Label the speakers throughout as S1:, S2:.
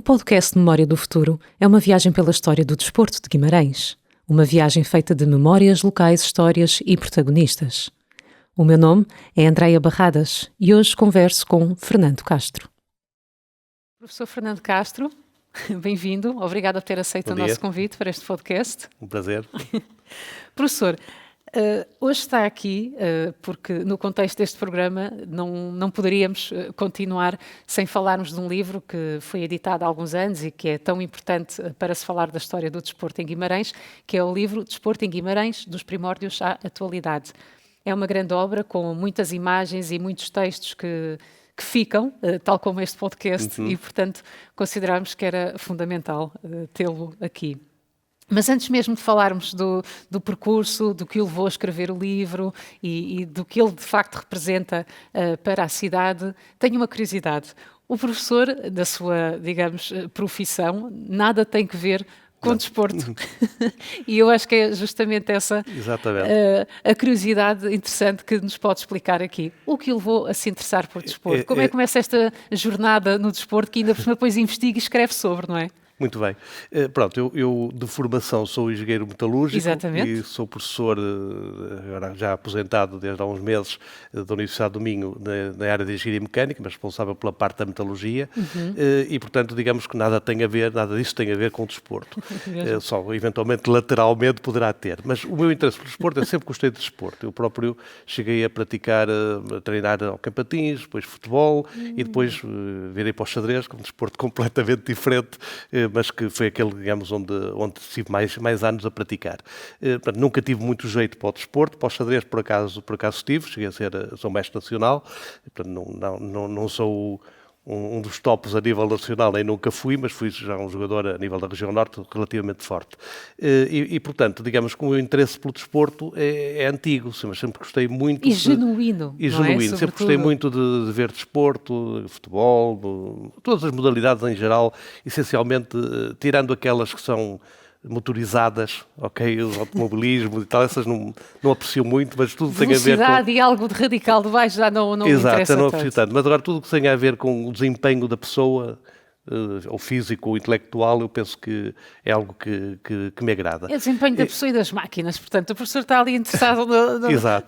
S1: O podcast Memória do Futuro é uma viagem pela história do desporto de Guimarães. Uma viagem feita de memórias, locais, histórias e protagonistas. O meu nome é Andreia Barradas e hoje converso com Fernando Castro. Professor Fernando Castro, bem-vindo. Obrigada por ter aceito o nosso convite para este podcast.
S2: Um prazer.
S1: Professor, hoje está aqui porque no contexto deste programa não poderíamos continuar sem falarmos de um livro que foi editado há alguns anos e que é tão importante para se falar da história do desporto em Guimarães, que é o livro Desporto em Guimarães, dos primórdios à atualidade. É uma grande obra com muitas imagens e muitos textos que ficam, tal como este podcast, e portanto consideramos que era fundamental tê-lo aqui. Mas antes mesmo de falarmos do percurso, do que o levou a escrever o livro e do que ele de facto representa para a cidade, tenho uma curiosidade. O professor, da sua, digamos, profissão, nada tem que ver com desporto. E eu acho que é justamente essa a curiosidade interessante que nos pode explicar aqui. O que o levou a se interessar por desporto? Como é que começa esta jornada no desporto que ainda por cima depois investiga e escreve sobre, não é?
S2: Muito bem. Pronto, eu de formação sou engenheiro metalúrgico. Exatamente. E sou professor, agora já aposentado desde há uns meses, da Universidade do Minho, na área de engenharia mecânica, mas responsável pela parte da metalurgia. E, portanto, digamos que nada disso tem a ver com o desporto. Só, eventualmente, lateralmente poderá ter. Mas o meu interesse pelo desporto, eu sempre gostei de desporto. Eu próprio cheguei a praticar, a treinar ao patins, depois futebol, e depois virei para o xadrez, que é um desporto completamente diferente, mas que foi aquele, digamos, onde tive mais anos a praticar. Portanto, nunca tive muito jeito para o desporto, para o xadrez por acaso tive, cheguei a sou mestre nacional, portanto, não sou um dos tops a nível nacional, nem nunca fui, mas fui já um jogador a nível da região norte relativamente forte. E portanto, digamos que o meu interesse pelo desporto é antigo, mas sempre gostei muito...
S1: E genuíno,
S2: Sempre gostei muito de ver desporto, futebol, todas as modalidades em geral, essencialmente, tirando aquelas que são motorizadas, ok, o automobilismo e tal, essas não aprecio muito, mas tudo tem a ver com...
S1: Velocidade e algo de radical de baixo já não me interessa
S2: Exato, não aprecio tanto. Mas agora tudo que tem a ver com o desempenho da pessoa, ou físico ou intelectual, eu penso que é algo que me agrada.
S1: É o desempenho da pessoa e das máquinas, portanto, o professor está ali interessado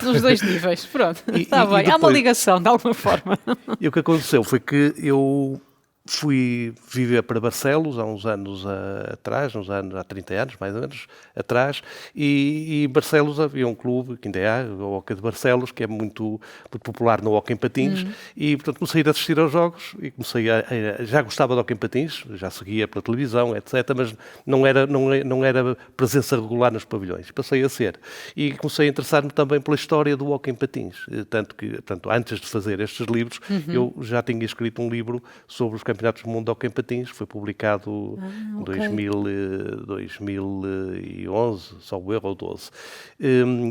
S1: nos dois níveis. Pronto, está bem, há uma ligação de alguma forma.
S2: E o que aconteceu foi que eu fui viver para Barcelos há uns anos atrás, há 30 anos mais ou menos atrás, e em Barcelos havia um clube, que ainda há, o Hockey de Barcelos, que é muito popular no hóquei em patins, e portanto comecei a ir assistir aos jogos e já gostava de hóquei em patins, já seguia pela televisão, etc., mas não era presença regular nos pavilhões, passei a ser. E comecei a interessar-me também pela história do hóquei em patins, tanto que, antes de fazer estes livros, eu já tinha escrito um livro sobre os Campeonatos do Mundo de Hóquei em Patins, foi publicado em 2011, só o erro, ou 12.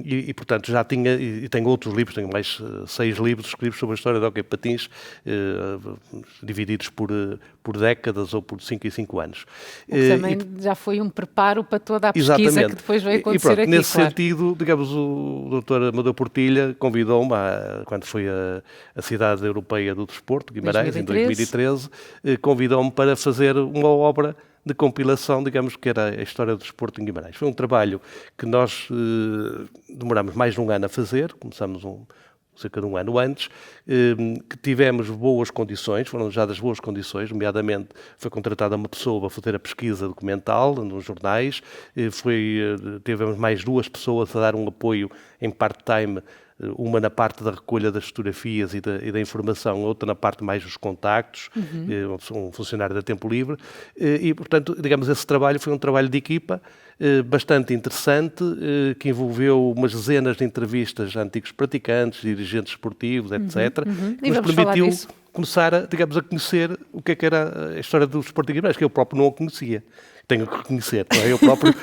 S2: E, portanto, já tinha, e tenho outros livros, tenho mais 6 livros escritos sobre a história do Hóquei em Patins, divididos por décadas ou por 5 em 5 anos.
S1: O que também já foi um preparo para toda a pesquisa. Exatamente. Que depois veio acontecer aqui.
S2: Nesse sentido, digamos, o Dr. Amadeu Portilha convidou-me, quando foi a Cidade Europeia do Desporto, Guimarães, em 2013, convidou-me para fazer uma obra de compilação, digamos, que era a história do desporto em Guimarães. Foi um trabalho que nós demorámos mais de um ano a fazer, começamos cerca de um ano antes, que tivemos boas condições, foram já das boas condições, nomeadamente foi contratada uma pessoa para fazer a pesquisa documental nos jornais, tivemos mais 2 pessoas a dar um apoio em part-time, uma na parte da recolha das fotografias e da informação, outra na parte mais dos contactos, um funcionário da Tempo Livre, e, portanto, digamos, esse trabalho foi um trabalho de equipa bastante interessante, que envolveu umas dezenas de entrevistas a antigos praticantes, dirigentes esportivos, etc., que nos permitiu começar a conhecer o que era a história do desporto em Guimarães, que eu próprio não o conhecia. tenho que reconhecer, não é? Eu próprio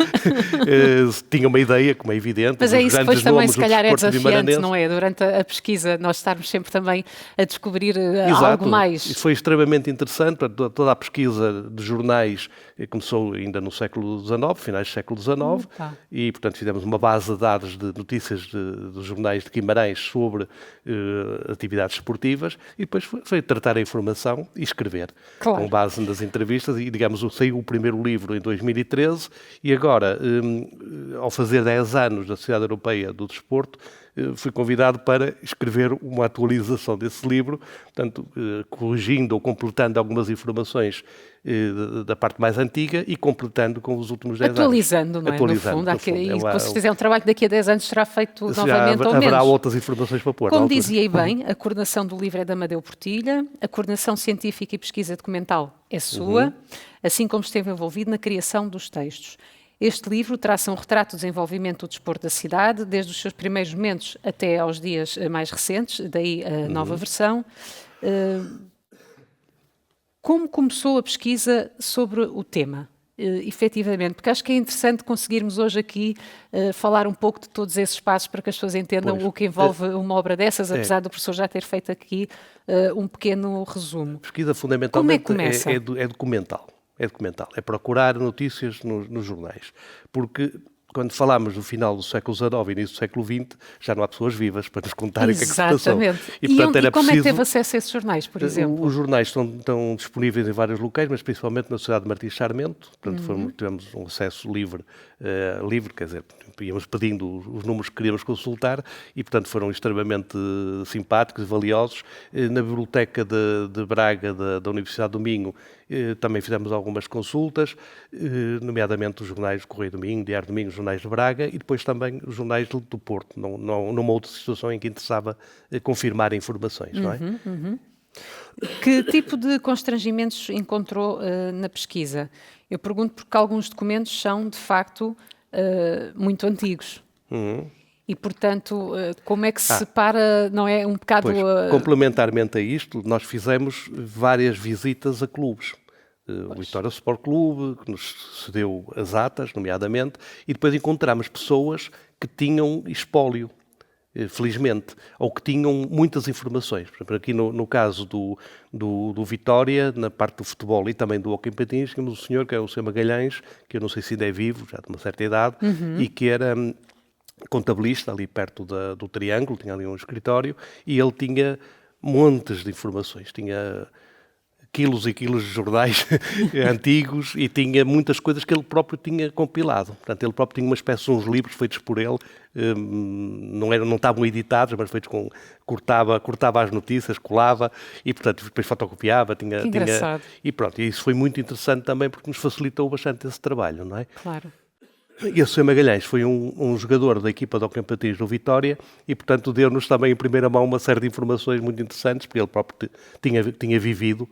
S2: tinha uma ideia, como é evidente.
S1: Mas é isso, depois também se calhar é desafiante, não é? Durante a pesquisa nós estarmos sempre também a descobrir algo mais.
S2: Isso foi extremamente interessante, toda a pesquisa de jornais começou ainda no século XIX, finais do século XIX, e portanto fizemos uma base de dados de notícias dos jornais de Guimarães sobre atividades esportivas, e depois foi tratar a informação e escrever, com base nas entrevistas, e digamos, saiu o primeiro livro em 2013, e agora, ao fazer 10 anos da Sociedade Europeia do Desporto, fui convidado para escrever uma atualização desse livro, portanto, corrigindo ou completando algumas informações da parte mais antiga e completando com os últimos 10
S1: atualizando,
S2: anos.
S1: Não é? Atualizando, no fundo. E depois, se fizer um trabalho que daqui a 10 anos será feito novamente ou menos.
S2: Haverá outras informações para pôr.
S1: Como dizia bem, a coordenação do livro é da Amadeu Portilha, a coordenação científica e pesquisa documental é sua, assim como esteve envolvido na criação dos textos. Este livro traça um retrato do desenvolvimento do desporto da cidade, desde os seus primeiros momentos até aos dias mais recentes, daí a nova versão. Como começou a pesquisa sobre o tema, efetivamente? Porque acho que é interessante conseguirmos hoje aqui falar um pouco de todos esses passos para que as pessoas entendam o que envolve uma obra dessas, apesar do professor já ter feito aqui um pequeno resumo.
S2: Pesquisa fundamentalmente
S1: Como é que começa?
S2: É documental. É documental, é procurar notícias nos jornais, porque quando falámos do final do século XIX e início do século XX, já não há pessoas vivas para nos contarem o que é que se passou.
S1: E, portanto, e como é que teve acesso a esses jornais, por exemplo?
S2: Os jornais estão disponíveis em vários locais, mas principalmente na Sociedade de Martins Sarmento, portanto tivemos um acesso livre, quer dizer, íamos pedindo os números que queríamos consultar e, portanto, foram extremamente simpáticos e valiosos. Na Biblioteca de Braga, da Universidade do Minho, também fizemos algumas consultas, nomeadamente os jornais do Correio do Minho, Diário do Minho, os jornais de Braga e depois também os jornais do Porto, numa outra situação em que interessava confirmar informações, não é?
S1: Que tipo de constrangimentos encontrou na pesquisa? Eu pergunto porque alguns documentos são, de facto, muito antigos. E, portanto, como é que se separa, não é um bocado...
S2: Complementarmente a isto, nós fizemos várias visitas a clubes. O Vitória Sport Clube, que nos cedeu as atas, nomeadamente, e depois encontramos pessoas que tinham espólio, felizmente, ou que tinham muitas informações. Por exemplo, aqui no caso do Vitória, na parte do futebol e também do hóquei em patins, temos um senhor que é o Sr. Magalhães, que eu não sei se ainda é vivo, já de uma certa idade, e que era contabilista ali perto do Triângulo, tinha ali um escritório, e ele tinha montes de informações, tinha quilos e quilos de jornais antigos e tinha muitas coisas que ele próprio tinha compilado. Portanto, ele próprio tinha uma espécie de uns livros feitos por ele, não estavam editados, mas feitos cortava as notícias, colava e, portanto, depois fotocopiava.
S1: Engraçado.
S2: E pronto, e isso foi muito interessante também porque nos facilitou bastante esse trabalho, não é?
S1: Claro.
S2: E o Sr. Magalhães foi um jogador da equipa do hóquei em patins do Vitória e, portanto, deu-nos também em primeira mão uma série de informações muito interessantes, porque ele próprio tinha vivido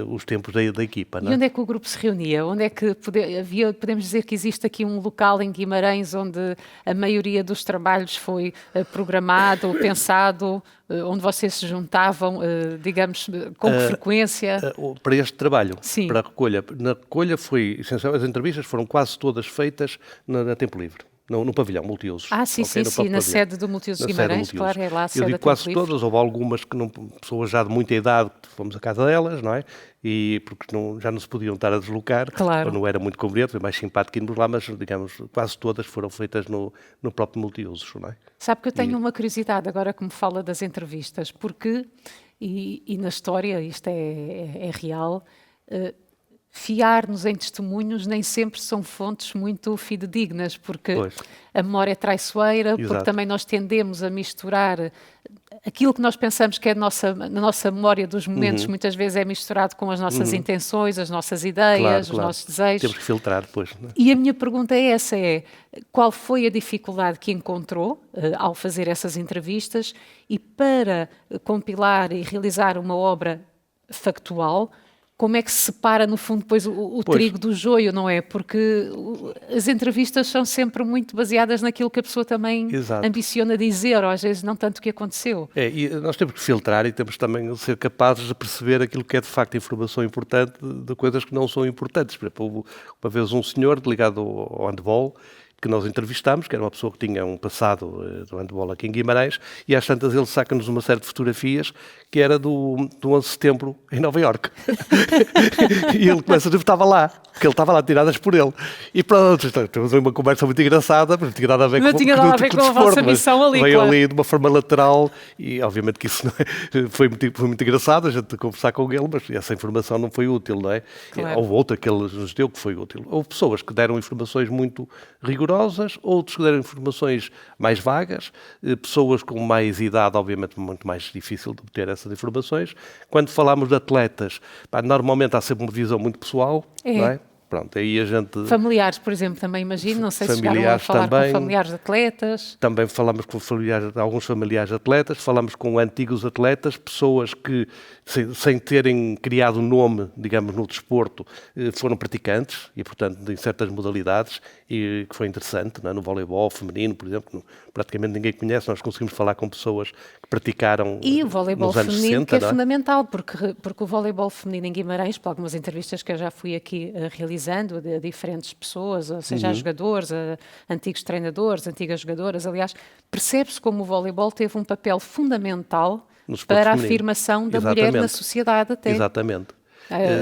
S2: os tempos da equipa. Não é?
S1: E onde é que o grupo se reunia? Onde é que podemos dizer que existe aqui um local em Guimarães onde a maioria dos trabalhos foi programado, pensado, onde vocês se juntavam, digamos, com que frequência?
S2: Para este trabalho,
S1: Sim.
S2: Para a recolha. Na recolha foi, essencialmente, as entrevistas foram quase todas feitas na Tempo Livre. No pavilhão multiusos.
S1: Sim, na sede do Multiusos Guimarães, claro, é lá a sede.
S2: Eu digo quase todas, houve algumas que pessoas já de muita idade, que fomos à casa delas, não é? E porque já não se podiam estar a deslocar,
S1: claro.
S2: Ou não era muito conveniente, foi mais simpático irmos lá, mas, digamos, quase todas foram feitas no próprio multiusos, não é?
S1: Sabe que eu tenho uma curiosidade agora que me fala das entrevistas, porque, e na história, isto é real, fiar-nos em testemunhos nem sempre são fontes muito fidedignas, porque a memória é traiçoeira, porque também nós tendemos a misturar aquilo que nós pensamos que é na nossa memória dos momentos, muitas vezes é misturado com as nossas intenções, as nossas ideias, os nossos desejos.
S2: Temos que filtrar depois. Não é?
S1: E a minha pergunta é essa, qual foi a dificuldade que encontrou ao fazer essas entrevistas e para compilar e realizar uma obra factual, como é que se separa, no fundo, depois o trigo do joio, não é? Porque as entrevistas são sempre muito baseadas naquilo que a pessoa também ambiciona dizer, ou às vezes não tanto o que aconteceu.
S2: E nós temos que filtrar e temos também de ser capazes de perceber aquilo que é de facto informação importante de coisas que não são importantes. Por exemplo, houve uma vez um senhor ligado ao handball que nós entrevistámos, que era uma pessoa que tinha um passado do handball aqui em Guimarães, e às tantas ele saca-nos uma série de fotografias que era do 11 de setembro em Nova Iorque. E ele começa a dizer que estava lá, porque ele estava lá tiradas por ele. E pronto, temos uma conversa muito engraçada, mas não tinha nada a ver
S1: com a vossa missão ali,
S2: veio ali de uma forma lateral e obviamente que isso não é, foi muito engraçado a gente conversar com ele, mas essa informação não foi útil, não é? Claro. Houve outra que ele nos deu que foi útil. Houve pessoas que deram informações muito rigorosas, outros que deram informações mais vagas, pessoas com mais idade, obviamente muito mais difícil de obter essas informações. Quando falamos de atletas, normalmente há sempre uma visão muito pessoal, não é? Pronto, aí a gente...
S1: Familiares, por exemplo, também imagino, não sei se chegaram a falar também, com familiares de atletas.
S2: Também falamos com alguns familiares de atletas, falamos com antigos atletas, pessoas que, sem terem criado nome, digamos, no desporto, foram praticantes e, portanto, em certas modalidades, e que foi interessante, não é? No voleibol feminino, por exemplo, praticamente ninguém conhece, nós conseguimos falar com pessoas que praticaram
S1: e o voleibol
S2: nos anos
S1: feminino
S2: 60,
S1: que é fundamental, porque o voleibol feminino em Guimarães, por algumas entrevistas que eu já fui aqui realizando, a diferentes pessoas, ou seja, a jogadores, a antigos treinadores, antigas jogadoras, aliás, percebe-se como o voleibol teve um papel fundamental para a afirmação da mulher na sociedade até.
S2: Exatamente.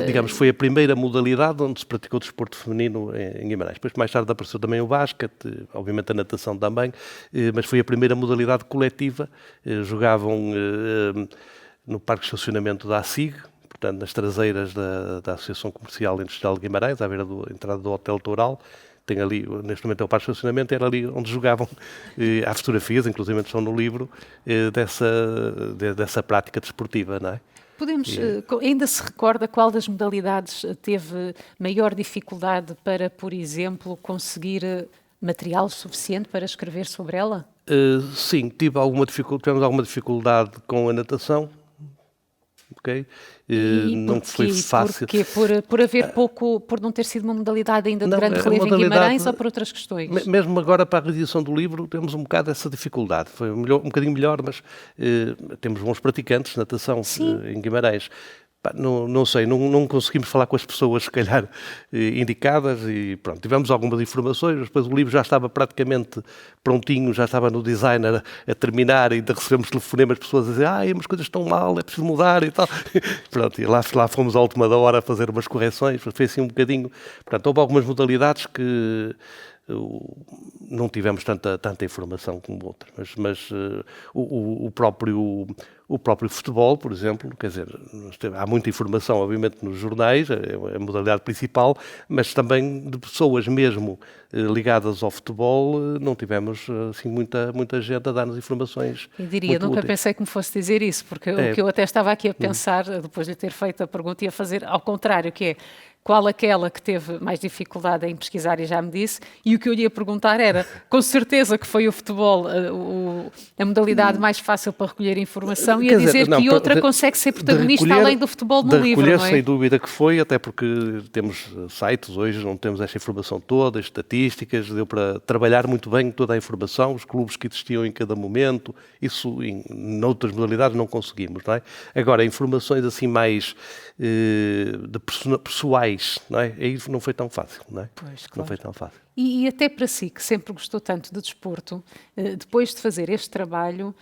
S2: Digamos, foi a primeira modalidade onde se praticou o desporto feminino em Guimarães. Depois, mais tarde, apareceu também o basquete, obviamente a natação também, mas foi a primeira modalidade coletiva. Jogavam no parque de estacionamento da ASIG, portanto, nas traseiras da Associação Comercial e Industrial de Guimarães, à beira da entrada do Hotel Toural. Tem ali, neste momento é o parque de estacionamento, era ali onde jogavam. Há fotografias, inclusive estão no livro, dessa prática desportiva, não é?
S1: Ainda se recorda qual das modalidades teve maior dificuldade para, por exemplo, conseguir material suficiente para escrever sobre ela?
S2: Sim, tivemos alguma dificuldade com a natação. Okay? Não foi fácil.
S1: Porquê? Por haver pouco, por não ter sido uma modalidade ainda de grande relevo em Guimarães ou por outras questões?
S2: Mesmo agora para a reedição do livro temos um bocado essa dificuldade. Foi um bocadinho melhor, mas temos bons praticantes de natação em Guimarães. Não sei, não conseguimos falar com as pessoas, se calhar, indicadas e pronto, tivemos algumas informações, mas depois o livro já estava praticamente prontinho, já estava no designer a terminar e ainda recebemos telefonemas de pessoas a dizer as coisas estão mal, é preciso mudar e tal. Pronto, e lá fomos à última da hora a fazer umas correções, foi assim um bocadinho. Portanto, houve algumas modalidades que não tivemos tanta informação como outras, mas o próprio futebol, por exemplo, quer dizer, há muita informação, obviamente, nos jornais, é a modalidade principal, mas também de pessoas mesmo ligadas ao futebol, não tivemos assim muita gente a dar-nos informações.
S1: Eu diria, nunca pensei que me fosse dizer isso, porque o que eu até estava aqui a pensar, depois de ter feito a pergunta, ia fazer ao contrário, que é qual aquela que teve mais dificuldade em pesquisar e já me disse, e o que eu lhe ia perguntar era, com certeza que foi o futebol a modalidade mais fácil para recolher informação, e a dizer que outra consegue ser protagonista além do futebol no livro, não é?
S2: Sem dúvida que foi, até porque temos sites hoje onde temos esta informação toda, estatísticas, deu para trabalhar muito bem toda a informação, os clubes que existiam em cada momento, isso em outras modalidades não conseguimos, não é? Agora, informações assim mais pessoais, não é? Aí não foi tão fácil, não é?
S1: Pois, claro.
S2: Não foi tão fácil.
S1: E até para si, que sempre gostou tanto de desporto, depois de fazer este trabalho,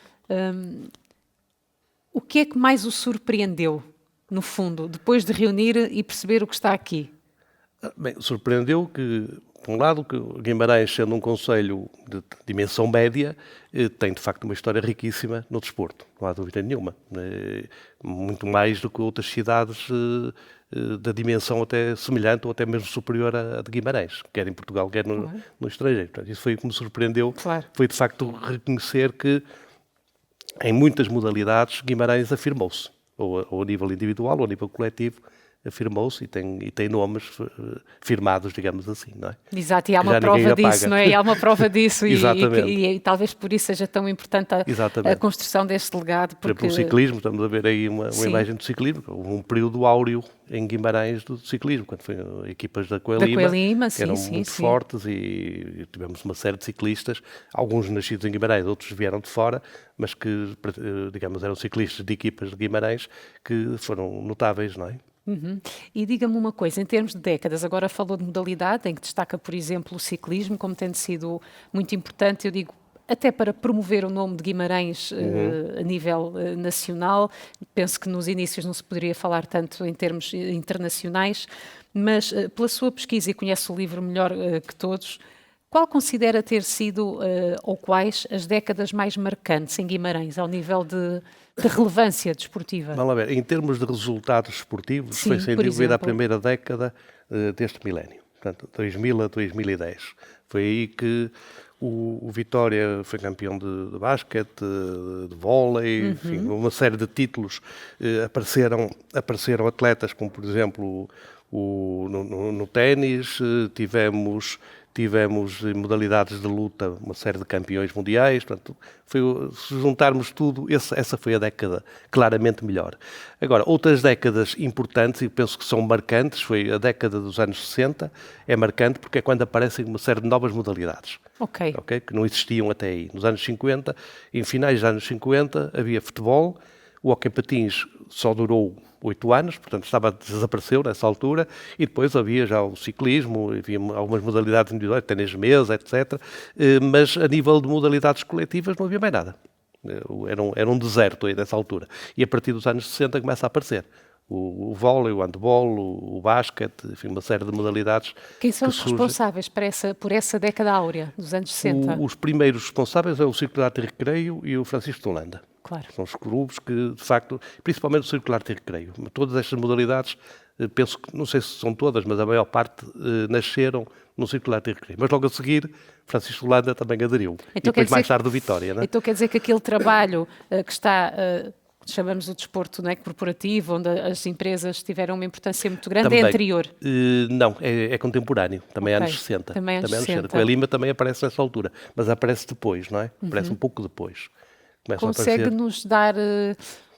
S1: o que é que mais o surpreendeu, no fundo, depois de reunir e perceber o que está aqui?
S2: Bem, surpreendeu que, por um lado, que Guimarães, sendo um concelho de dimensão média, tem de facto uma história riquíssima no desporto, não há dúvida nenhuma. Muito mais do que outras cidades da dimensão até semelhante ou até mesmo superior à de Guimarães, quer em Portugal, quer no estrangeiro. Portanto, isso foi o que me surpreendeu, claro. Foi de facto reconhecer que em muitas modalidades Guimarães afirmou-se, ou a nível individual ou a nível coletivo, afirmou-se e tem nomes firmados, digamos assim, não é?
S1: Exato, e há uma prova disso, não é? E há uma prova disso e talvez por isso seja tão importante a construção deste legado.
S2: Por exemplo, o ciclismo, estamos a ver aí uma imagem do ciclismo, houve um período áureo em Guimarães do ciclismo, quando foi equipas da Coelima, que eram muito fortes e tivemos uma série de ciclistas, alguns nascidos em Guimarães, outros vieram de fora, mas que, digamos, eram ciclistas de equipas de Guimarães que foram notáveis, não é?
S1: Uhum. E diga-me uma coisa, em termos de décadas, agora falou de modalidade, em que destaca, por exemplo, o ciclismo, como tendo sido muito importante, eu digo, até para promover o nome de Guimarães a nível nacional. Penso que nos inícios não se poderia falar tanto em termos internacionais, mas pela sua pesquisa, e conhece o livro melhor que todos, qual considera ter sido, ou quais, as décadas mais marcantes em Guimarães, ao nível de relevância desportiva?
S2: Vamos lá ver, em termos de resultados esportivos, foi sem dúvida a primeira década deste milénio, portanto, 2000 a 2010. Foi aí que o Vitória foi campeão de basquete, de vôlei, enfim, uma série de títulos. Apareceram atletas como, por exemplo, no ténis, tivemos em modalidades de luta uma série de campeões mundiais, portanto, se juntarmos tudo, essa foi a década claramente melhor. Agora, outras décadas importantes, e penso que são marcantes, foi a década dos anos 60, é marcante porque é quando aparecem uma série de novas modalidades.
S1: Ok.
S2: Que não existiam até aí. Nos anos 50, em finais dos anos 50, havia futebol, o hóquei em patins só durou 8 anos, portanto desapareceu nessa altura, e depois havia já o ciclismo, havia algumas modalidades individuais, ténis de mesa, etc. Mas a nível de modalidades coletivas não havia mais nada. Era um deserto aí nessa altura. E a partir dos anos 60 começa a aparecer o vôlei, o handball, o basquete, enfim, uma série de modalidades.
S1: Quem são os responsáveis por essa década áurea dos anos 60?
S2: Os primeiros responsáveis é o Círculo de Arte e Recreio e o Francisco de Holanda.
S1: Claro.
S2: São os clubes que, de facto, principalmente o Círculo de Arte e Recreio, todas estas modalidades, penso que, não sei se são todas, mas a maior parte nasceram no Círculo de Arte e Recreio. Mas logo a seguir, Francisco de Holanda também aderiu. Então, e depois mais tarde o Vitória, não é?
S1: Então quer dizer que aquele trabalho que está... chamamos o desporto, não é, corporativo, onde as empresas tiveram uma importância muito grande, também, é anterior?
S2: Não, é contemporâneo, também é anos 60.
S1: Também anos 60.
S2: Coelima também aparece nessa altura, mas aparece depois, não é? Aparece um pouco depois.
S1: Consegue-nos dar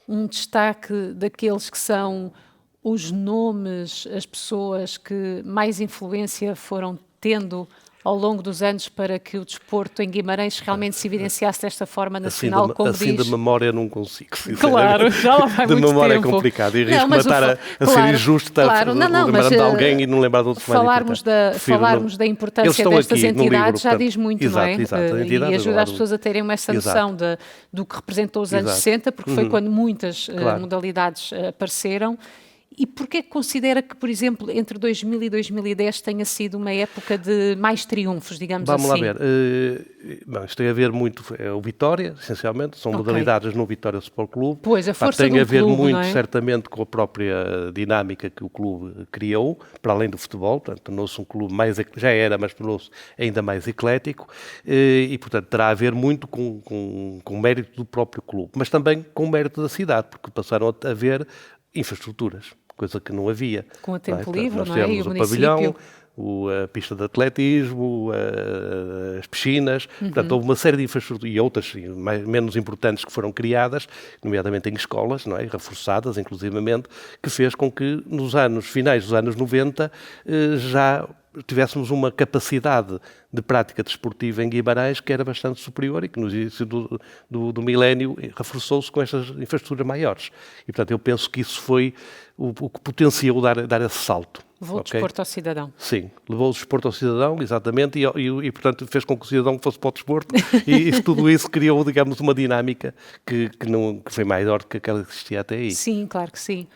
S1: um destaque daqueles que são os nomes, as pessoas que mais influência foram tendo ao longo dos anos para que o desporto em Guimarães realmente se evidenciasse desta forma nacional, como diz?
S2: Assim de memória não consigo.
S1: Claro, já lá vai muito tempo.
S2: De memória é complicado. E risco de matar a ser injusto, lembrar de alguém e não lembrar de outros mais
S1: falarmos da importância destas entidades já diz muito, não é? E ajuda as pessoas a terem essa noção do que representou os anos 60, porque foi quando muitas modalidades apareceram. E porquê que considera que, por exemplo, entre 2000 e 2010 tenha sido uma época de mais triunfos, digamos assim?
S2: Vamos lá ver. Isto tem a ver muito, é o Vitória, essencialmente, são modalidades no Vitória Sport Clube.
S1: Pois, a força do clube,
S2: tem a ver muito,
S1: não é?
S2: certamente, com a própria dinâmica que o clube criou, para além do futebol, portanto, tornou-se um clube já era, mas tornou-se ainda mais eclético, e, portanto, terá a ver muito com o mérito do próprio clube, mas também com o mérito da cidade, porque passaram a haver infraestruturas, coisa que não havia.
S1: Com o tempo livre,
S2: nós
S1: não é? E o
S2: temos o pavilhão, a pista de atletismo, as piscinas, portanto houve uma série de infraestruturas e outras menos importantes que foram criadas, nomeadamente em escolas, não é? Reforçadas inclusivamente, que fez com que nos finais dos anos 90 já tivéssemos uma capacidade de prática desportiva em Guimarães que era bastante superior e que no início do milénio reforçou-se com estas infraestruturas maiores. E, portanto, eu penso que isso foi o que potenciou dar esse salto.
S1: Levou o desporto ao cidadão.
S2: Sim, levou o desporto ao cidadão, exatamente, e portanto fez com que o cidadão fosse para o desporto e tudo isso criou, digamos, uma dinâmica que foi maior do que aquela que existia até aí.
S1: Sim, claro que sim.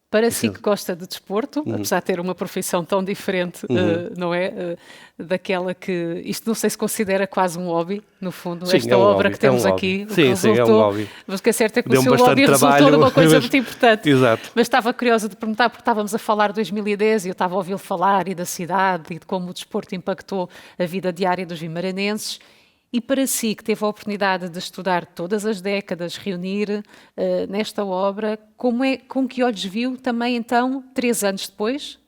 S1: Para si que gosta de desporto, apesar de ter uma profissão tão diferente, não é? Daquela que... Isto não sei se considera quase um hobby, no fundo,
S2: sim,
S1: esta obra que temos aqui.
S2: Sim, é um hobby.
S1: Mas o que é certo é que o seu hobby resultou de uma coisa muito importante.
S2: Exato.
S1: Mas estava curiosa de perguntar, porque estávamos a falar de 2010 e eu estava a ouvi-lo falar e da cidade e de como o desporto impactou a vida diária dos vimaranenses. E para si, que teve a oportunidade de estudar todas as décadas, reunir nesta obra, com que olhos viu também então, 3 anos depois,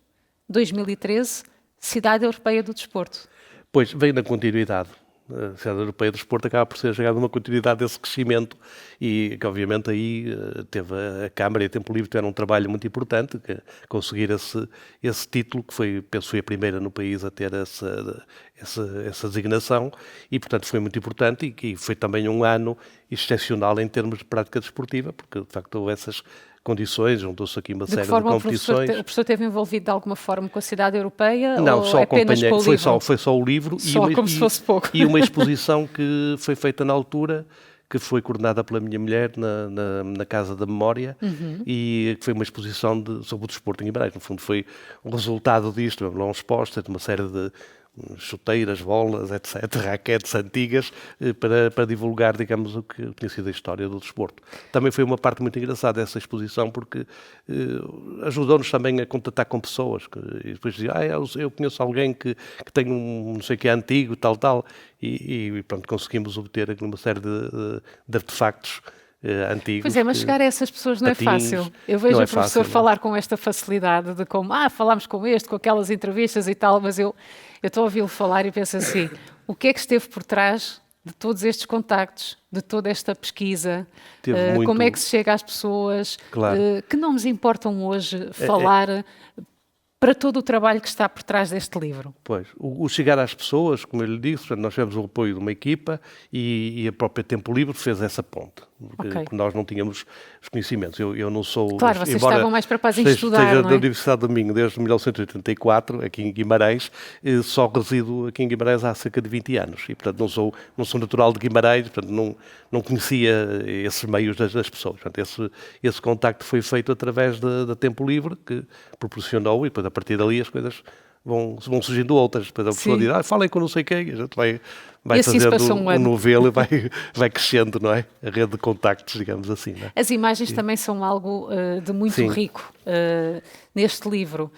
S1: 2013, Cidade Europeia do Desporto?
S2: Pois, veio na continuidade. A Cidade Europeia do Desporto acaba por ser chegada numa continuidade desse crescimento e que obviamente aí teve a Câmara e a Tempo Livre tiveram um trabalho muito importante, que conseguir esse título, que penso foi a primeira no país a ter essa designação e portanto foi muito importante e foi também um ano excepcional em termos de prática desportiva, porque de facto houve essas condições, juntou-se aqui uma série de competições.
S1: O professor esteve envolvido de alguma forma com a Cidade Europeia?
S2: Não,
S1: ou
S2: só
S1: apenas
S2: acompanhei,
S1: com o livro?
S2: foi só o livro
S1: como se fosse pouco.
S2: E uma exposição que foi feita na altura, que foi coordenada pela minha mulher na Casa da Memória e que foi uma exposição sobre o desporto em Guimarães. No fundo foi um resultado disto, um exposta de uma série de chuteiras, bolas, etc., raquetes antigas, para divulgar, digamos, o que tinha sido a história do desporto. Também foi uma parte muito engraçada essa exposição, porque ajudou-nos também a contatar com pessoas, e depois dizia, eu conheço alguém que tem um não sei o que é antigo, tal, e pronto, conseguimos obter aqui uma série de artefactos antigos.
S1: Pois é, mas chegar a essas pessoas não é fácil. Eu vejo o professor falar com esta facilidade de como, falámos com aquelas entrevistas e tal, mas eu estou a ouvi-lo falar e penso assim, o que é que esteve por trás de todos estes contactos, de toda esta pesquisa, como é que se chega às pessoas,
S2: claro.
S1: Que não nos importam hoje falar para todo o trabalho que está por trás deste livro?
S2: Pois, o chegar às pessoas, como eu lhe disse, nós tivemos o apoio de uma equipa e a própria Tempo Livre fez essa ponte, porque nós não tínhamos os conhecimentos. Eu não sou...
S1: Claro, vocês estavam mais preocupados em estudar, não é?
S2: Da Universidade do Minho desde 1984, aqui em Guimarães, só resido aqui em Guimarães há cerca de 20 anos e, portanto, não sou natural de Guimarães, portanto, não conhecia esses meios das pessoas. Portanto, esse contacto foi feito através da Tempo Livre, que proporcionou, e depois, a partir dali, as coisas vão surgindo outras. Depois a pessoa diz, falem com não sei quem, a gente vai
S1: assim
S2: fazendo um novelo e vai crescendo, não é? A rede de contactos, digamos assim. Não é?
S1: As imagens também são algo de muito rico neste livro.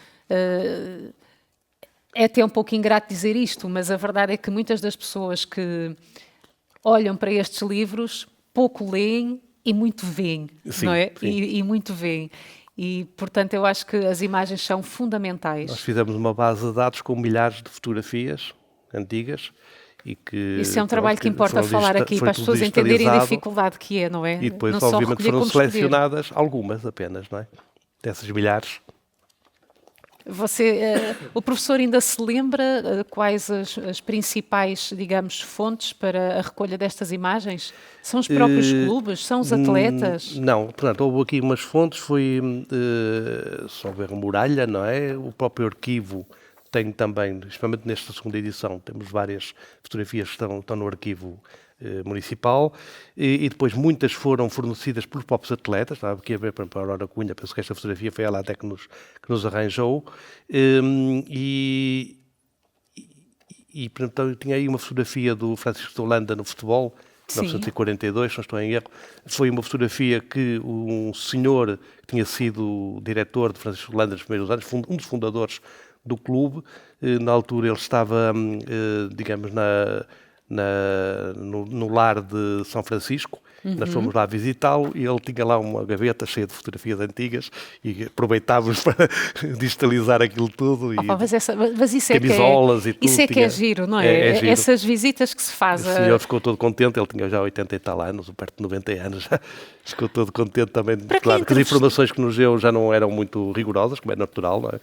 S1: É até um pouco ingrato dizer isto, mas a verdade é que muitas das pessoas que olham para estes livros pouco leem e muito veem, não é? E muito veem. E, portanto, eu acho que as imagens são fundamentais.
S2: Nós fizemos uma base de dados com milhares de fotografias antigas e que...
S1: Isso é um trabalho que importa falar aqui, para as pessoas entenderem a dificuldade que é, não é?
S2: E depois,
S1: não
S2: obviamente, foram selecionadas algumas apenas, não é? Dessas milhares.
S1: O professor ainda se lembra quais as principais, digamos, fontes para a recolha destas imagens? São os próprios clubes? São os atletas?
S2: Não, portanto, houve aqui umas fontes, foi só ver a muralha, não é? O próprio arquivo tem também, especialmente nesta segunda edição, temos várias fotografias que estão no arquivo municipal e depois muitas foram fornecidas pelos próprios atletas. Estava aqui a ver para a Aurora Cunha, penso que esta fotografia foi ela até que nos arranjou e portanto, eu tinha aí uma fotografia do Francisco de Holanda no futebol, 1942, se não estou em erro. Foi uma fotografia que um senhor que tinha sido diretor de Francisco de Holanda nos primeiros anos, um dos fundadores do clube, na altura ele estava, digamos, no lar de São Francisco. Nós fomos lá visitá-lo e ele tinha lá uma gaveta cheia de fotografias antigas e aproveitávamos para digitalizar aquilo tudo.
S1: Mas isso é
S2: camisolas e tudo.
S1: Isso é que é giro, não é?
S2: Giro.
S1: Essas visitas que se fazem.
S2: O senhor ficou todo contente, ele tinha já 80 e tal anos, perto de 90 anos, ficou todo contente também. Claro que as informações que nos deu já não eram muito rigorosas, como é natural, não é?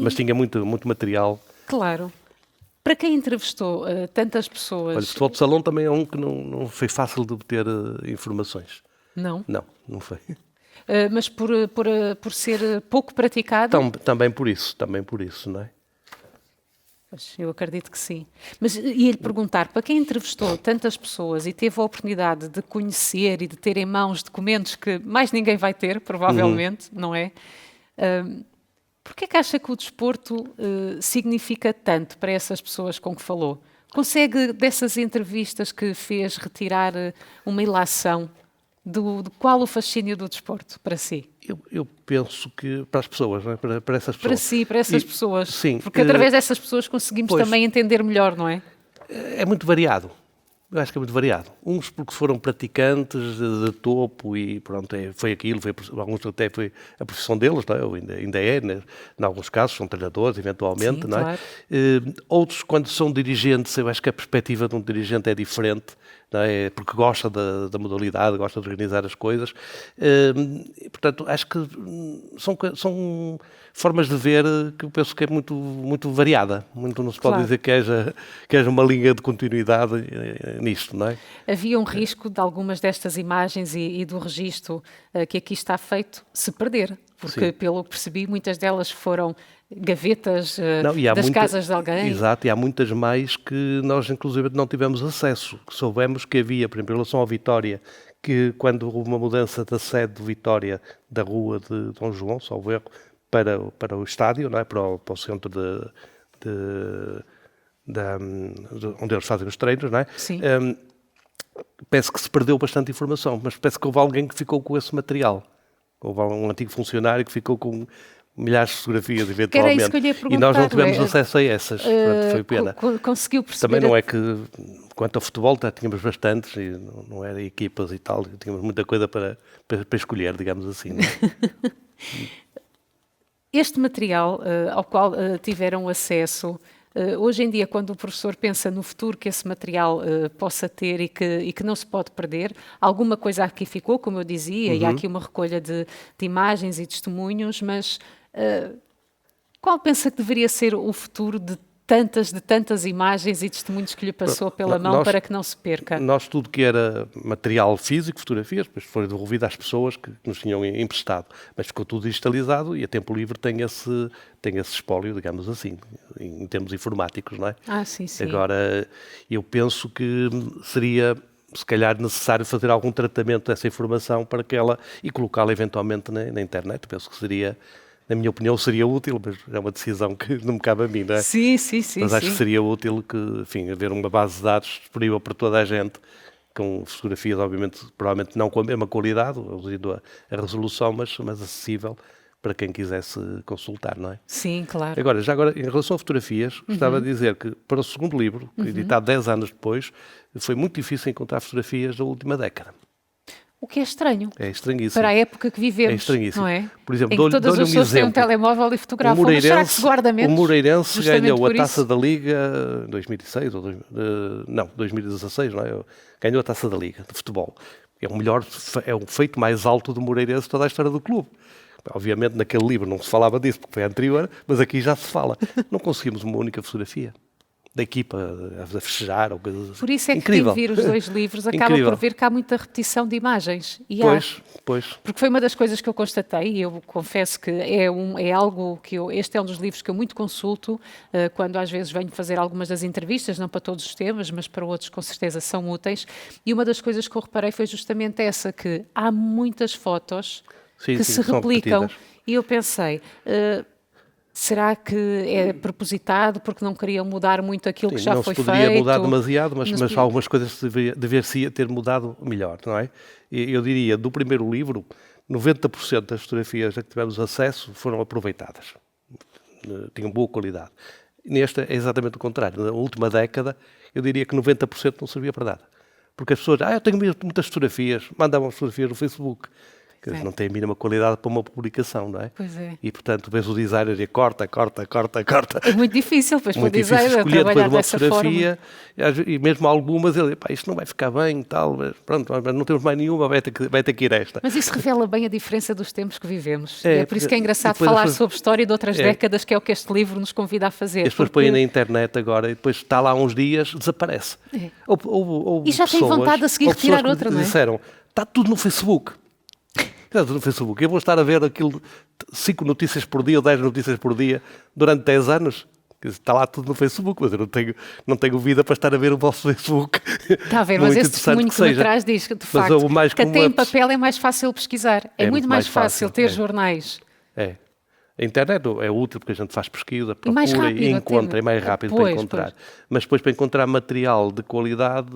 S2: Mas tinha muito material.
S1: Claro. Para quem entrevistou tantas pessoas...
S2: Olha, o futebol de salão também é um que não foi fácil de obter informações.
S1: Não?
S2: Não foi.
S1: Mas por ser pouco praticado?
S2: Também por isso, não é?
S1: Pois, eu acredito que sim. Mas ia-lhe perguntar, para quem entrevistou tantas pessoas e teve a oportunidade de conhecer e de ter em mãos documentos que mais ninguém vai ter, provavelmente, não é? Porquê é que acha que o desporto significa tanto para essas pessoas com que falou? Consegue, dessas entrevistas que fez, retirar uma ilação do qual o fascínio do desporto para si?
S2: Eu penso que para as pessoas, não é? Para essas pessoas.
S1: Para si, para essas pessoas.
S2: Sim.
S1: Porque através dessas pessoas conseguimos também entender melhor, não é?
S2: É muito variado. Eu acho que é muito variado. Uns porque foram praticantes de topo e pronto, foi aquilo, alguns até foi a profissão deles, não é? Ou ainda é, né? Em alguns casos são treinadores, eventualmente,
S1: sim,
S2: não é?
S1: Claro.
S2: Outros, quando são dirigentes, eu acho que a perspectiva de um dirigente é diferente, não é? Porque gosta da modalidade, gosta de organizar as coisas. Portanto, acho que são formas de ver que eu penso que é muito variada. Não se pode dizer que haja uma linha de continuidade nisto, não é?
S1: Havia um risco de algumas destas imagens e do registro que aqui está feito se perder, porque, pelo que percebi, muitas delas foram gavetas das casas de alguém.
S2: Exato, e há muitas mais que nós, inclusive, não tivemos acesso. Que soubemos que havia, por exemplo, em relação ao Vitória, que quando houve uma mudança da sede de Vitória, da rua de Dom João, salvo erro, para o estádio, não é? para o centro onde eles fazem os treinos, não é?
S1: Sim.
S2: Parece que se perdeu bastante informação, mas parece que houve alguém que ficou com esse material. Houve um antigo funcionário que ficou com milhares de fotografias, eventualmente. E nós não tivemos acesso a essas. Portanto, foi pena.
S1: Conseguiu perceber.
S2: Também não é que, quanto ao futebol, tínhamos bastantes, e não era equipas e tal, tínhamos muita coisa para escolher, digamos assim. Não é?
S1: Este material ao qual tiveram acesso, hoje em dia, quando o professor pensa no futuro que esse material possa ter e que não se pode perder, alguma coisa aqui ficou, como eu dizia, e há aqui uma recolha de imagens e testemunhos, mas qual pensa que deveria ser o futuro de tantas imagens e testemunhos que lhe passou pela mão para que não se perca?
S2: Nós, tudo que era material físico, fotografias, depois foi devolvido às pessoas que nos tinham emprestado, mas ficou tudo digitalizado e a Tempo Livre tem esse espólio, digamos assim, em termos informáticos, não é?
S1: Sim, sim.
S2: Agora, eu penso que seria, se calhar, necessário fazer algum tratamento dessa informação para que e colocá-la eventualmente na internet. Penso que seria... Na minha opinião, seria útil, mas é uma decisão que não me cabe a mim, não é?
S1: Sim.
S2: Mas acho que seria útil haver uma base de dados disponível para toda a gente, com fotografias, obviamente, provavelmente não com a mesma qualidade, reduzindo a resolução, mas acessível para quem quisesse consultar, não é?
S1: Sim, claro.
S2: Agora, em relação a fotografias, gostava de dizer que para o segundo livro, editado 10 anos depois, foi muito difícil encontrar fotografias da última década.
S1: O que é estranho.
S2: É estranhíssimo.
S1: Para a época que vivemos,
S2: é estranhíssimo.
S1: Não é?
S2: Por exemplo,
S1: em que todas as pessoas têm um telemóvel e fotografam, mas será que se guarda menos?
S2: O Moreirense ganhou a Taça da Liga em 2016, 2016, não é? Ganhou a Taça da Liga de futebol. É o feito mais alto do Moreirense de toda a história do clube. Obviamente, naquele livro não se falava disso, porque foi anterior, mas aqui já se fala. Não conseguimos uma única fotografia da equipa a festejar ou coisas assim.
S1: Por isso é que quem vir os dois livros acaba por ver que há muita repetição de imagens. E
S2: pois.
S1: Porque foi uma das coisas que eu constatei, e eu confesso que é algo que este é um dos livros que eu muito consulto, quando às vezes venho fazer algumas das entrevistas, não para todos os temas, mas para outros com certeza são úteis. E uma das coisas que eu reparei foi justamente essa, que há muitas fotos que se replicam. E eu pensei... será que é propositado porque não queriam mudar muito aquilo que já foi feito?
S2: Não se poderia mudar demasiado, mas algumas coisas deveria ter mudado melhor, não é? Eu diria, do primeiro livro, 90% das fotografias a que tivemos acesso foram aproveitadas. Tinham boa qualidade. Nesta é exatamente o contrário. Na última década, eu diria que 90% não servia para nada. Porque as pessoas, eu tenho muitas fotografias, mandavam fotografias no Facebook. Não tem a mínima qualidade para uma publicação, não é?
S1: Pois é.
S2: E, portanto, vês o designer e corta.
S1: É muito difícil, pois, para o designer trabalhar dessa
S2: fotografia, forma. E mesmo algumas, ele diz, isto não vai ficar bem e tal, mas pronto, não temos mais nenhuma, vai ter que ir esta.
S1: Mas isso revela bem a diferença dos tempos que vivemos. É por isso que é engraçado falar sobre história de outras décadas, que é o que este livro nos convida a fazer.
S2: As pessoas põem na internet agora e depois está lá uns dias, desaparece.
S1: E já tem vontade a seguir retirar outra, não é?
S2: Disseram, está tudo no Facebook. No Facebook. Eu vou estar a ver aquilo 5 notícias por dia ou 10 notícias por dia durante 10 anos. Está lá tudo no Facebook, mas eu não tenho vida para estar a ver o vosso Facebook.
S1: Está a ver, mas esse testemunho que me traz diz que, de facto, que até em papel é mais fácil pesquisar. É muito mais fácil ter jornais.
S2: É. A internet é útil porque a gente faz pesquisa, procura e encontra. É mais rápido para encontrar. Mas depois para encontrar material de qualidade,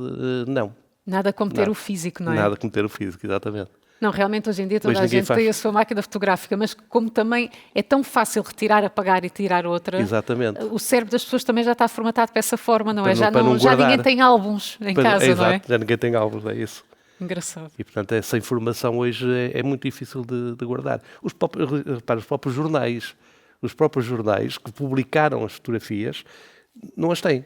S2: não.
S1: Nada como ter o físico, não é?
S2: Nada como ter o físico, exatamente.
S1: Não, realmente hoje em dia toda a gente tem a sua máquina fotográfica, mas como também é tão fácil retirar, apagar e tirar outra,
S2: exatamente,
S1: o cérebro das pessoas também já está formatado para essa forma, não é? Já ninguém tem álbuns em casa, não é?
S2: Já ninguém tem álbuns, é isso.
S1: Engraçado.
S2: E, portanto, essa informação hoje é muito difícil de guardar. Os próprios jornais que publicaram as fotografias não as têm.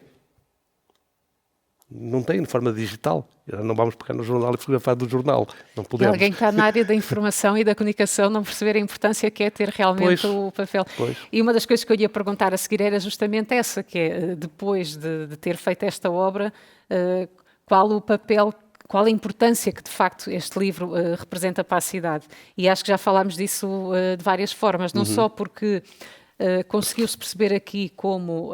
S2: Não têm de forma digital. Não vamos pegar no jornal e fotografar do jornal. Não podemos.
S1: E alguém que está na área da informação e da comunicação não perceber a importância que é ter realmente o papel. E uma das coisas que eu ia perguntar a seguir era justamente essa, que é, depois de ter feito esta obra, qual o papel, qual a importância que de facto este livro representa para a cidade. E acho que já falámos disso de várias formas, não só porque conseguiu-se perceber aqui como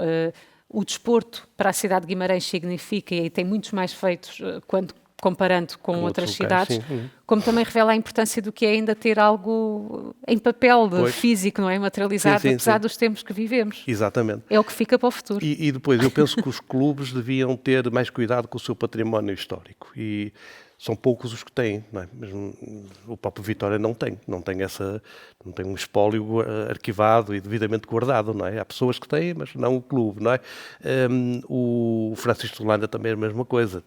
S1: o desporto para a cidade de Guimarães significa, e tem muitos mais feitos quando comparando com outras cidades, como também revela a importância do que é ainda ter algo em papel, físico, não é? Materializado, apesar dos tempos que vivemos.
S2: Exatamente.
S1: É o que fica para o futuro.
S2: E depois, eu penso que os clubes deviam ter mais cuidado com o seu património histórico. E são poucos os que têm, não é? Mesmo o próprio Vitória não tem um espólio arquivado e devidamente guardado, não é? Há pessoas que têm, mas não o clube, não é? O Francisco de Holanda também é a mesma coisa,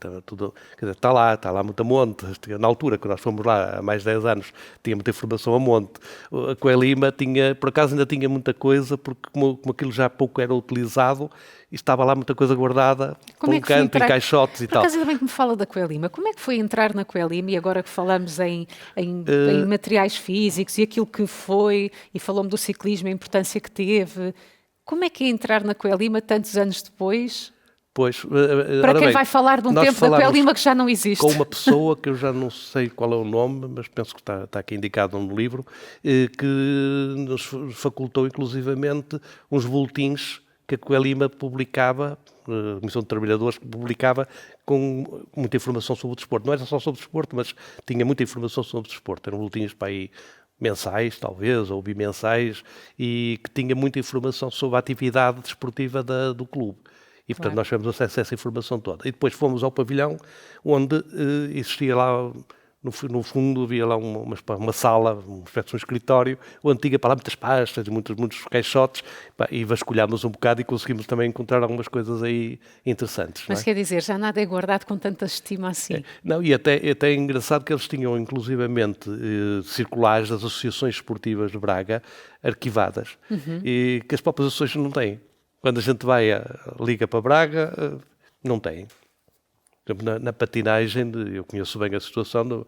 S2: está lá muito a monte. Na altura, quando nós fomos lá há mais de 10 anos, tinha muita informação a monte. A Coelima por acaso ainda tinha muita coisa, porque como aquilo já pouco era utilizado, e estava lá muita coisa guardada, para um canto, em caixotes e tal.
S1: Por acaso ainda bem que me fala da Coelima. Como é que foi entrar na Coelima, e agora que falamos em materiais físicos e aquilo que foi, e falou-me do ciclismo, a importância que teve, como é que é entrar na Coelima tantos anos depois?
S2: Pois,
S1: para quem vai falar de um tempo da Coelima que já não existe.
S2: Com uma pessoa que eu já não sei qual é o nome, mas penso que está aqui indicado no livro, que nos facultou inclusivamente uns boletins que a Coelima publicava, a Comissão de Trabalhadores publicava, com muita informação sobre o desporto. Não era só sobre o desporto, mas tinha muita informação sobre o desporto. Eram boletins para aí mensais, talvez, ou bimensais, e que tinha muita informação sobre a atividade desportiva do clube. E, portanto, nós tivemos acesso a essa informação toda. E depois fomos ao pavilhão, onde existia lá, no fundo, havia lá uma sala, uma espécie de um escritório, onde tinha para lá muitas pastas, muitos caixotes, e vasculhámos um bocado e conseguimos também encontrar algumas coisas aí interessantes.
S1: Mas quer dizer, já nada é guardado com tanta estima assim.
S2: Não, e até é engraçado que eles tinham, inclusivamente, circulares das associações esportivas de Braga, arquivadas, e que as próprias associações não têm. Quando a gente liga para Braga, não tem. Por exemplo, na patinagem, eu conheço bem a situação,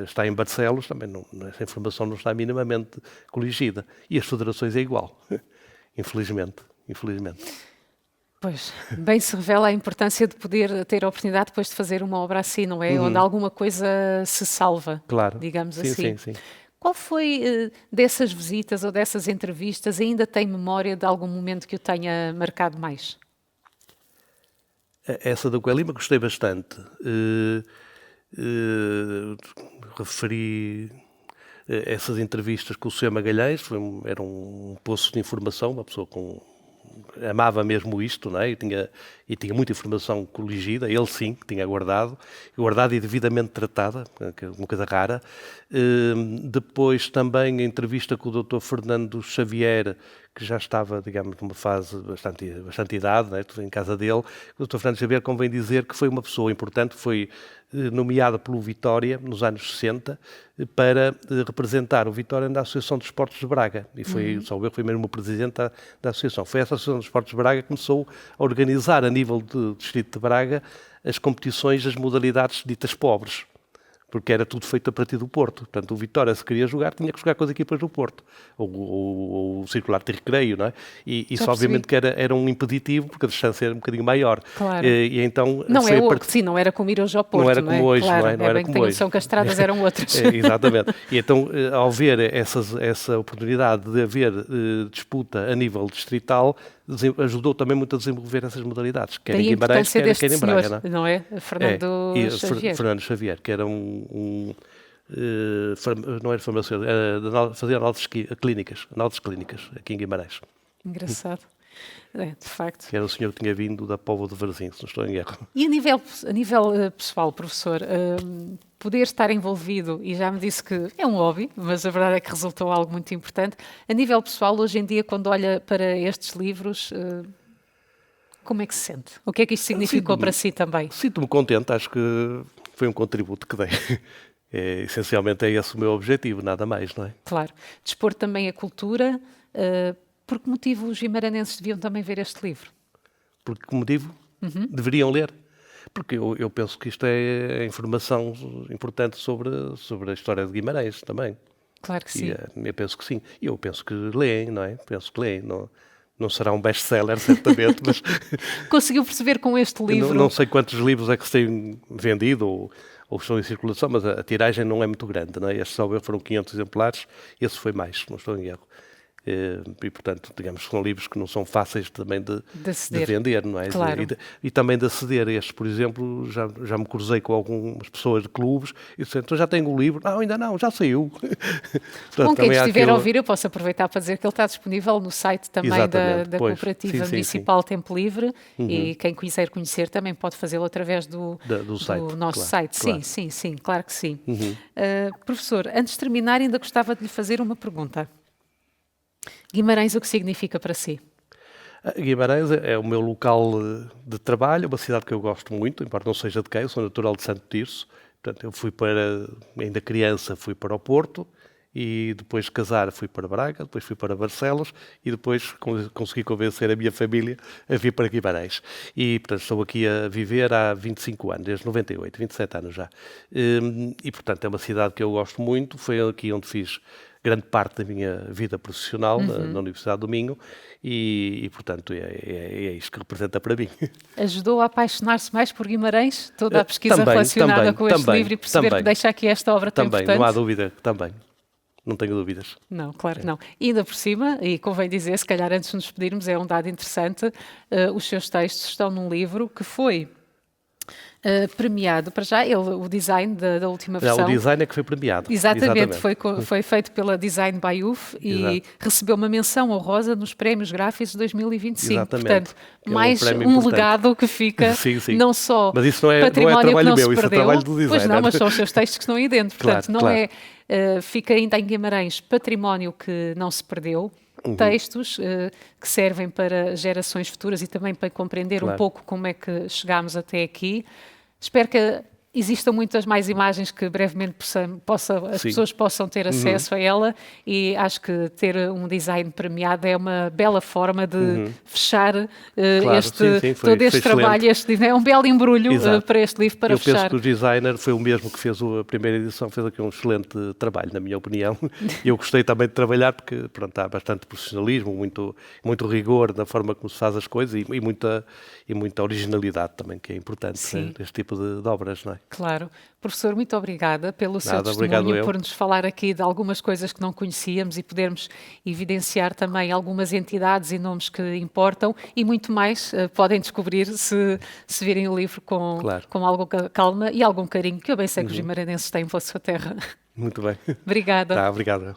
S2: está em Barcelos, também essa informação não está minimamente coligida. E as federações é igual, infelizmente.
S1: Pois, bem se revela a importância de poder ter a oportunidade depois de fazer uma obra assim, não é? Onde alguma coisa se salva, digamos assim.
S2: Sim.
S1: Qual foi dessas visitas ou dessas entrevistas, ainda tem memória de algum momento que o tenha marcado mais?
S2: Essa da Coelima gostei bastante. Referi essas entrevistas com o Sr. Magalhães, era um poço de informação, uma pessoa amava mesmo isto, não é? E tinha muita informação coligida, ele sim, que tinha guardado e devidamente tratada, que é uma coisa rara. Depois também a entrevista com o Dr. Fernando Xavier, que já estava, digamos, numa fase bastante idade, né? Em casa dele. O Dr. Fernando Xavier, convém dizer que foi uma pessoa importante, foi nomeada pelo Vitória, nos anos 60, para representar o Vitória na Associação de Esportes de Braga. E foi mesmo o presidente da Associação. Foi essa Associação de Esportes de Braga que começou a organizar, a nível do Distrito de Braga, as competições, as modalidades ditas pobres. Porque era tudo feito a partir do Porto. Portanto, o Vitória, se queria jogar, tinha que jogar com as equipas do Porto. Ou o circular de recreio, não é? E isso, obviamente, que era um impeditivo, porque a distância era um bocadinho maior.
S1: Claro.
S2: E então...
S1: não era como ir hoje ao Porto,
S2: não era como hoje,
S1: claro,
S2: não é? Não era como hoje.
S1: São castradas, eram outras.
S2: Exatamente. E então, ao ver essa oportunidade de haver disputa a nível distrital, ajudou também muito a desenvolver essas modalidades, quer em Guimarães, quer em Braga.
S1: Não é? Fernando Xavier.
S2: Fernando Xavier, que era não era farmacêutico, fazia análises clínicas aqui em Guimarães.
S1: Engraçado. De facto.
S2: Que era o senhor que tinha vindo da Póvoa de Varzim, se não estou em erro.
S1: E a nível pessoal, professor, poder estar envolvido, e já me disse que é um hobby, mas a verdade é que resultou algo muito importante. A nível pessoal, hoje em dia, quando olha para estes livros, como é que se sente? O que é que isto significou para si também?
S2: Sinto-me contente, acho que foi um contributo que dei. Essencialmente é esse o meu objetivo, nada mais, não é?
S1: Claro. Dispor também a cultura. Por que motivo os guimaranenses deviam também ver este livro?
S2: Por que motivo? Deveriam ler. Porque eu penso que isto é informação importante sobre a história de Guimarães também.
S1: Claro que sim.
S2: Eu penso que sim. E eu penso que leem, não é? Penso que leem. Não será um best-seller, certamente, mas...
S1: Conseguiu perceber com este livro?
S2: Não sei quantos livros é que se têm vendido ou estão em circulação, mas a tiragem não é muito grande, não é? Este só foram 500 exemplares, esse foi mais, não estou em erro. E, portanto, digamos que são livros que não são fáceis também de vender, não é?
S1: Claro.
S2: E também de aceder. Este, por exemplo, já me cruzei com algumas pessoas de clubes e disseram, então já tenho o livro? Não, ainda não, já saiu.
S1: Portanto, bom, quem estiver a ouvir, eu posso aproveitar para dizer que ele está disponível no site também da Cooperativa Municipal Tempo Livre e quem quiser conhecer também pode fazê-lo através do nosso site.
S2: Claro.
S1: Sim, claro que sim. Professor, antes de terminar, ainda gostava de lhe fazer uma pergunta. Guimarães, o que significa para si?
S2: Guimarães é o meu local de trabalho, uma cidade que eu gosto muito, embora não seja de cá, eu sou natural de Santo Tirso. Portanto, eu ainda criança, fui para o Porto e depois de casar fui para Braga, depois fui para Barcelos e depois consegui convencer a minha família a vir para Guimarães. E, portanto, estou aqui a viver há 25 anos, desde 98, 27 anos já. E, portanto, é uma cidade que eu gosto muito, foi aqui onde fiz grande parte da minha vida profissional na Universidade do Minho e portanto, é isto que representa para mim.
S1: Ajudou a apaixonar-se mais por Guimarães? Toda a pesquisa relacionada com este livro e perceber que deixa aqui esta obra tão importante?
S2: Também, não há dúvida, também. Não tenho dúvidas.
S1: Não, claro que não. E ainda por cima, e convém dizer, se calhar antes de nos despedirmos, é um dado interessante, os seus textos estão num livro que foi premiado, para já, o design da última versão.
S2: O design é que foi premiado.
S1: Exatamente. Foi feito pela Design by UF e recebeu uma menção honrosa nos Prémios Gráficos de 2025.
S2: Exatamente.
S1: Portanto, mais um legado que fica,
S2: sim.
S1: não só
S2: mas isso não é
S1: património
S2: trabalho
S1: que não
S2: meu,
S1: se
S2: isso
S1: perdeu,
S2: é trabalho do designer.
S1: Pois não, mas são os seus textos que estão aí dentro. Portanto,
S2: claro.
S1: Fica ainda em Guimarães património que não se perdeu. Textos que servem para gerações futuras e também para compreender um pouco como é que chegámos até aqui. Espero que existam muitas mais imagens que brevemente as pessoas possam ter acesso a ela e acho que ter um design premiado é uma bela forma de fechar todo este trabalho. É um belo embrulho para este livro, para fechar.
S2: Eu penso que o designer foi o mesmo que fez a primeira edição, fez aqui um excelente trabalho, na minha opinião. E eu gostei também de trabalhar porque pronto, há bastante profissionalismo, muito rigor na forma como se faz as coisas e muita originalidade também, que é importante neste tipo de obras, não é?
S1: Claro. Professor, muito obrigada pelo seu testemunho, por nos falar aqui de algumas coisas que não conhecíamos e podermos evidenciar também algumas entidades e nomes que importam e muito mais podem descobrir se virem o livro com alguma calma e algum carinho, que eu bem sei que os guimaranenses têm pela sua terra.
S2: Muito bem.
S1: Obrigada.
S2: Obrigado.